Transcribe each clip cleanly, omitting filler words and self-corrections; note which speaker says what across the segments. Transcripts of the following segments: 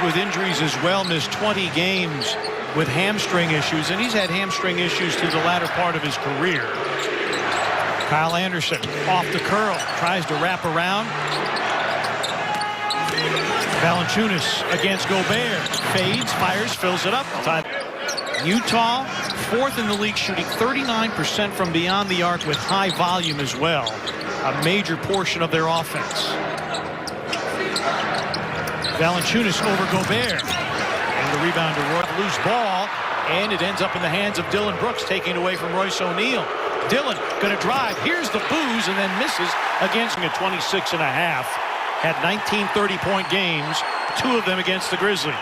Speaker 1: With injuries as well, missed 20 games with hamstring issues, and he's had hamstring issues through the latter part of his career. Kyle Anderson off the curl, tries to wrap around. Valanciunas against Gobert, fades, fires, fills it up. Utah, fourth in the league, shooting 39% from beyond the arc with high volume as well. A major portion of their offense. Valanciunas over Gobert. And the rebound to Roy. Loose ball, and it ends up in the hands of Dillon Brooks, taking it away from Royce O'Neal. Dillon going to drive. Here's the booze, and then misses against a 26.5. Had 19 30-point games, 2 of them against the Grizzlies.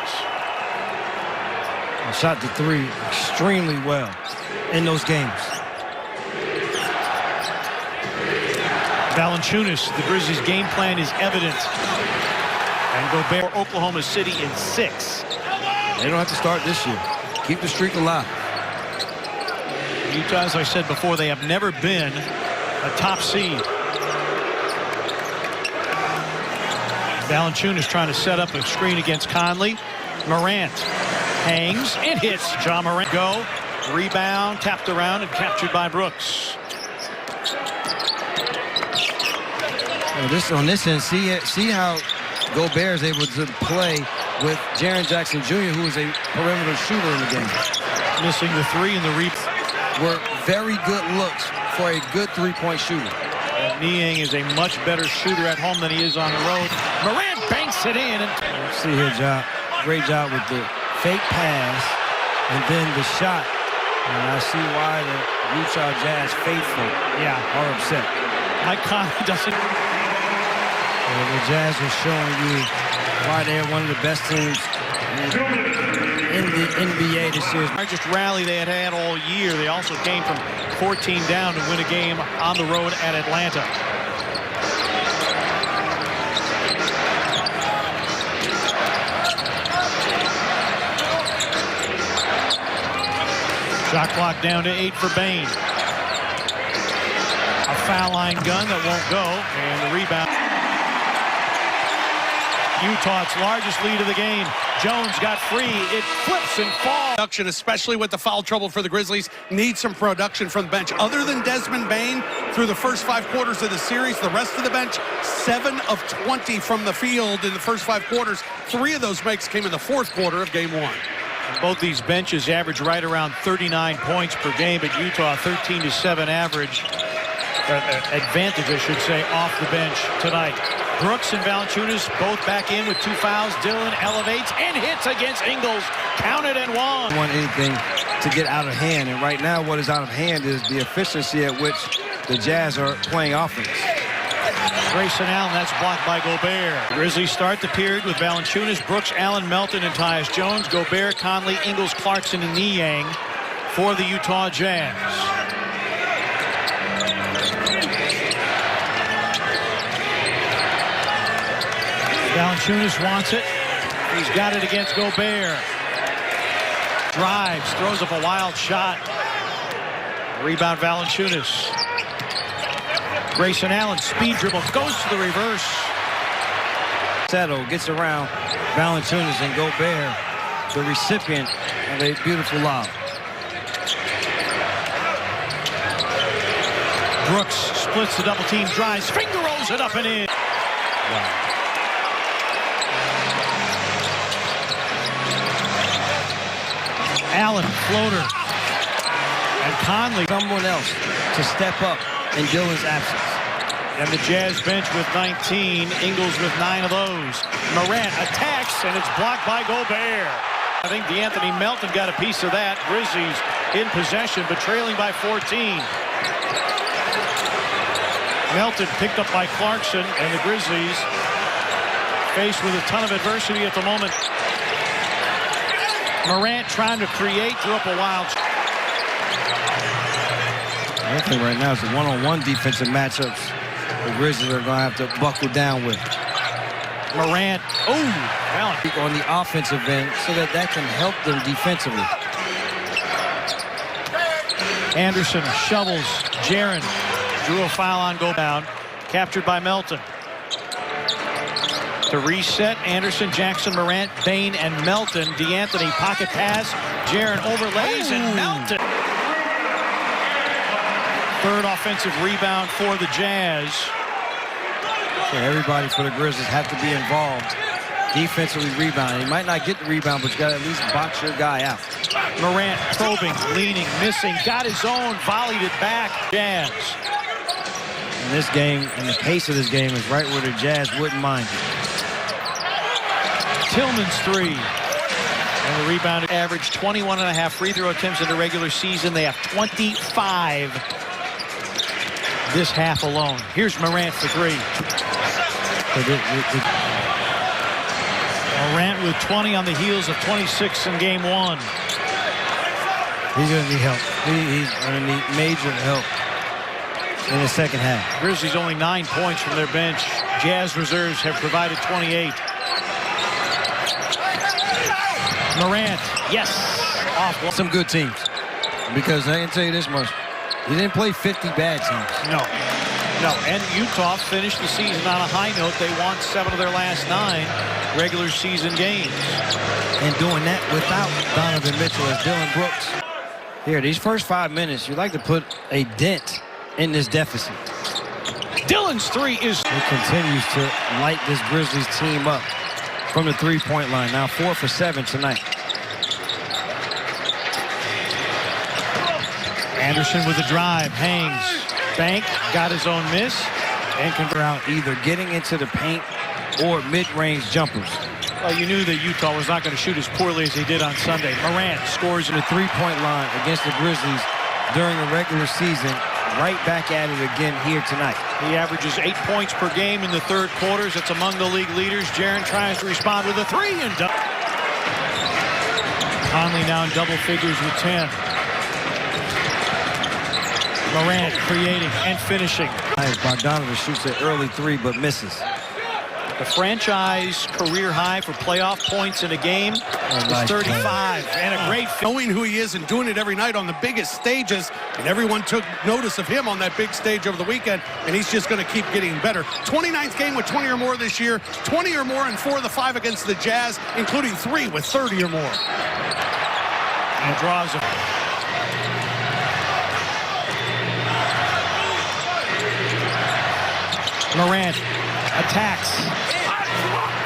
Speaker 2: Shot the 3 extremely well in those games.
Speaker 1: Valanciunas, the Grizzlies' game plan is evident. And Gobert, Oklahoma City in 6.
Speaker 2: They don't have to start this year. Keep the streak alive.
Speaker 1: Utah, as I said before, they have never been a top seed. Valanciunas trying to set up a screen against Conley. Morant hangs and hits. Ja Morant go. Rebound, tapped around and captured by Brooks.
Speaker 2: Well, on this end, see how Gobert is able to play with Jaren Jackson Jr., who is a perimeter shooter in the game.
Speaker 1: Missing the 3 and the rebound.
Speaker 2: Were very good looks for a good three-point shooter.
Speaker 1: And Niang is a much better shooter at home than he is on the road. Morant banks it in. And
Speaker 2: see here, Ja. Great job with the fake pass and then the shot. And I see why the Utah Jazz faithful are upset.
Speaker 1: Mike Conley doesn't.
Speaker 2: Well, the Jazz are showing you why they're one of the best teams in the NBA this year.
Speaker 1: The largest rally they had all year. They also came from 14 down to win a game on the road at Atlanta. Shot clock down to 8 for Bane. A foul line gun that won't go, and the rebound. Utah, its largest lead of the game. Jones got free. It flips and falls.
Speaker 3: Production, especially with the foul trouble for the Grizzlies, needs some production from the bench. Other than Desmond Bane, through the first 5 quarters of the series, the rest of the bench, 7 of 20 from the field in the first 5 quarters. 3 of those makes came in the 4th quarter of Game 1.
Speaker 1: Both these benches average right around 39 points per game, but Utah 13-7 average. Advantage, I should say, off the bench tonight. Brooks and Valanciunas both back in with 2 fouls. Dillon elevates and hits against Ingles. Counted and one.
Speaker 2: Want anything to get out of hand, and right now what is out of hand is the efficiency at which the Jazz are playing offense.
Speaker 1: Grayson Allen, that's blocked by Gobert. Grizzlies start the period with Valanciunas, Brooks, Allen, Melton, and Tyus Jones. Gobert, Conley, Ingles, Clarkson, and Niang for the Utah Jazz. Valanciunas wants it. He's got it against Gobert. Drives, throws up a wild shot. Rebound Valanciunas. Grayson Allen, speed dribble, goes to the reverse.
Speaker 2: Settle gets around Valanciunas and Gobert, the recipient of a beautiful lob.
Speaker 1: Brooks splits the double team, drives, finger rolls it up and in. Wow. Allen, floater. And Conley.
Speaker 2: Someone else to step up in Dillon's absence.
Speaker 1: And the Jazz bench with 19. Ingles with 9 of those. Morant attacks, and it's blocked by Gobert. I think DeAnthony Melton got a piece of that. Grizzlies in possession, but trailing by 14. Melton picked up by Clarkson, and the Grizzlies faced with a ton of adversity at the moment. Morant trying to create, drew up a wild.
Speaker 2: I think right now it's the one-on-one defensive matchups the Grizzlies are going to have to buckle down with.
Speaker 1: Morant,
Speaker 2: on the offensive end so that can help them defensively.
Speaker 1: Anderson shovels. Jaren drew a foul on go down. Captured by Melton. To reset, Anderson, Jackson, Morant, Bain, and Melton. DeAnthony, pocket pass. Jaren overlays, and Melton. Third offensive rebound for the Jazz.
Speaker 2: Yeah, everybody for the Grizzlies have to be involved. Defensively rebounding. He might not get the rebound, but you got to at least box your guy out.
Speaker 1: Morant probing, leaning, missing, got his own, volleyed it back. Jazz.
Speaker 2: And this game, and the pace of this game is right where the Jazz wouldn't mind it.
Speaker 1: Tillman's three. And the rebound average 21.5 free throw attempts in the regular season. They have 25 this half alone. Here's Morant for three. Morant with 20 on the heels of 26 in game one.
Speaker 2: He's going to need help. He's going to need major help in the second half.
Speaker 1: Grizzlies only 9 points from their bench. Jazz reserves have provided 28. Morant, yes. Off.
Speaker 2: Some good teams. Because I can tell you this much. He didn't play 50 bad teams.
Speaker 1: No. And Utah finished the season on a high note. They won 7 of their last 9 regular season games.
Speaker 2: And doing that without Donovan Mitchell as Dillon Brooks. Here, these first 5 minutes, you'd like to put a dent in this deficit.
Speaker 1: Dillon's three is...
Speaker 2: It continues to light this Grizzlies team up from the three-point line. Now 4 for 7 tonight.
Speaker 1: Anderson with a drive, hangs. Bank got his own miss and convert
Speaker 2: out either getting into the paint or mid-range jumpers.
Speaker 1: Well, you knew that Utah was not going to shoot as poorly as they did on Sunday. Morant scores in
Speaker 2: the three-point line against the Grizzlies during the regular season. Right back at it again here tonight.
Speaker 1: He averages 8 points per game in the third quarters. It's among the league leaders. Jaren tries to respond with a three and Conley now in double figures with 10. Morant creating and finishing.
Speaker 2: Bogdanovic shoots an early three but misses.
Speaker 1: The franchise career high for playoff points in a game is 35. And a great
Speaker 3: knowing who he is and doing it every night on the biggest stages. And everyone took notice of him on that big stage over the weekend. And he's just going to keep getting better. 29th game with 20 or more this year. 20 or more in 4 of the 5 against the Jazz, including 3 with 30 or more.
Speaker 1: And draws a... Morant attacks.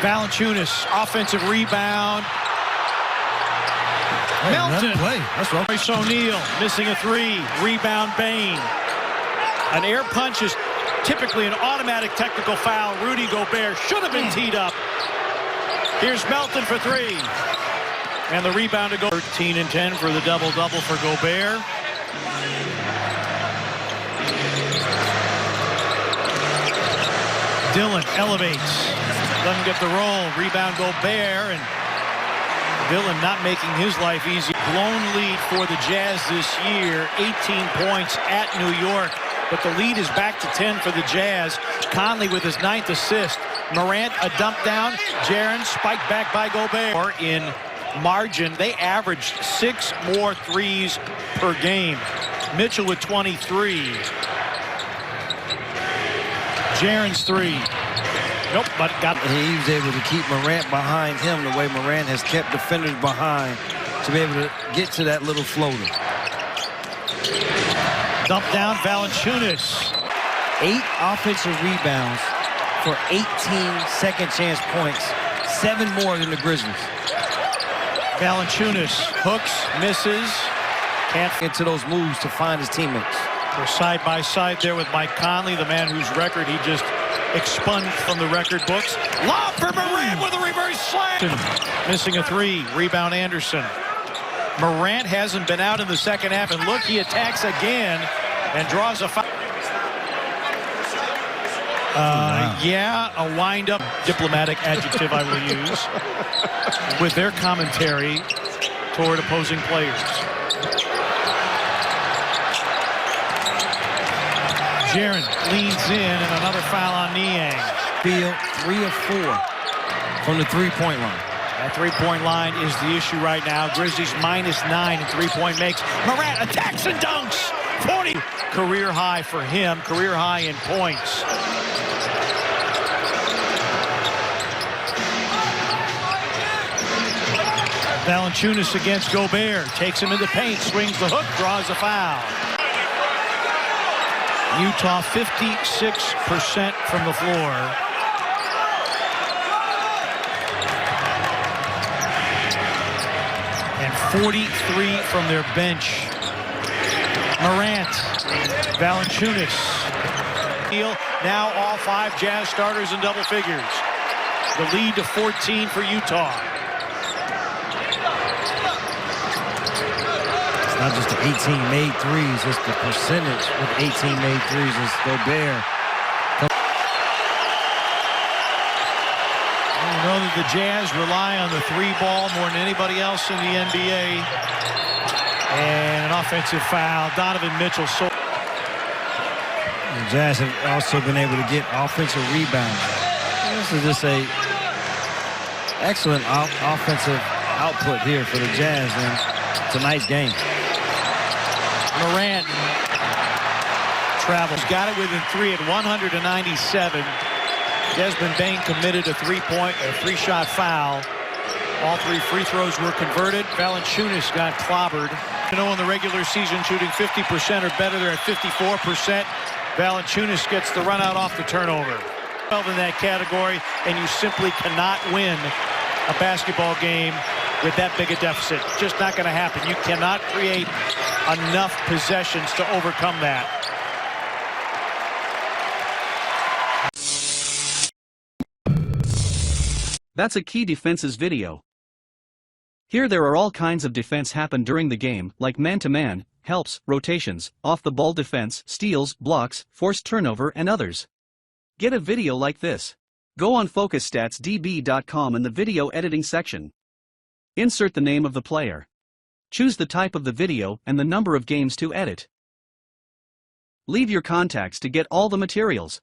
Speaker 1: Valanciunas, offensive rebound.
Speaker 2: Hey,
Speaker 1: Melton.
Speaker 2: Play. That's right.
Speaker 1: Royce O'Neal missing a three. Rebound Bain. An air punch is typically an automatic technical foul. Rudy Gobert should have been teed up. Here's Melton for three. And the rebound to go. 13 and 10 for the double-double for Gobert. Dillon elevates, doesn't get the roll. Rebound Gobert, and Dillon not making his life easy. Blown lead for the Jazz this year, 18 points at New York, but the lead is back to 10 for the Jazz. Conley with his 9th assist. Morant a dump down. Jaren spiked back by Gobert. In margin, they averaged 6 more threes per game. Mitchell with 23. Jaren's three. Nope, but got it.
Speaker 2: He was able to keep Morant behind him the way Morant has kept defenders behind to be able to get to that little floater.
Speaker 1: Dump down Valanciunas.
Speaker 2: 8 offensive rebounds for 18 second chance points. 7 more than the Grizzlies.
Speaker 1: Valanciunas hooks, misses. Can't
Speaker 2: into those moves to find his teammates.
Speaker 1: We're side by side there with Mike Conley, the man whose record he just expunged from the record books. Lob for Morant with a reverse slam. Missing a three. Rebound Anderson. Morant hasn't been out in the second half, and look, he attacks again and draws a foul. Yeah, a wind-up diplomatic adjective I will use with their commentary toward opposing players. Jaren leans in, and another foul on Niang.
Speaker 2: Field 3 of 4 from the three-point line.
Speaker 1: That three-point line is the issue right now. Grizzlies -9 in three-point makes. Morant attacks and dunks. 40. Career high for him, career high in points. Valanciunas against Gobert, takes him in the paint, swings the hook, draws a foul. Utah 56% from the floor. And 43 from their bench. Morant, Valanciunas. Now all 5 Jazz starters in double figures. The lead to 14 for Utah.
Speaker 2: It's not just the 18 made threes, it's the percentage with 18 made threes. It's Gobert.
Speaker 1: You know that the Jazz rely on the 3-ball more than anybody else in the NBA. And an offensive foul. Donovan Mitchell.
Speaker 2: The Jazz have also been able to get offensive rebounds. This is just a excellent offensive output here for the Jazz in tonight's game.
Speaker 1: Morant travels, got it within 3 at 197. Desmond Bane committed a 3-shot foul. All 3 free throws were converted. Valanciunas got clobbered. You know, in the regular season, shooting 50% or better, they're at 54%. Valanciunas gets the run out off the turnover. 12 in that category, and you simply cannot win a basketball game with that big a deficit. Just not going to happen. You cannot create enough possessions to overcome that.
Speaker 4: That's a key defenses video. Here there are all kinds of defense happen during the game, like man-to-man, helps, rotations, off-the-ball defense, steals, blocks, forced turnover and others. Get a video like this. Go on focusstats.db.com in the video editing section. Insert the name of the player. Choose the type of the video and the number of games to edit. Leave your contacts to get all the materials.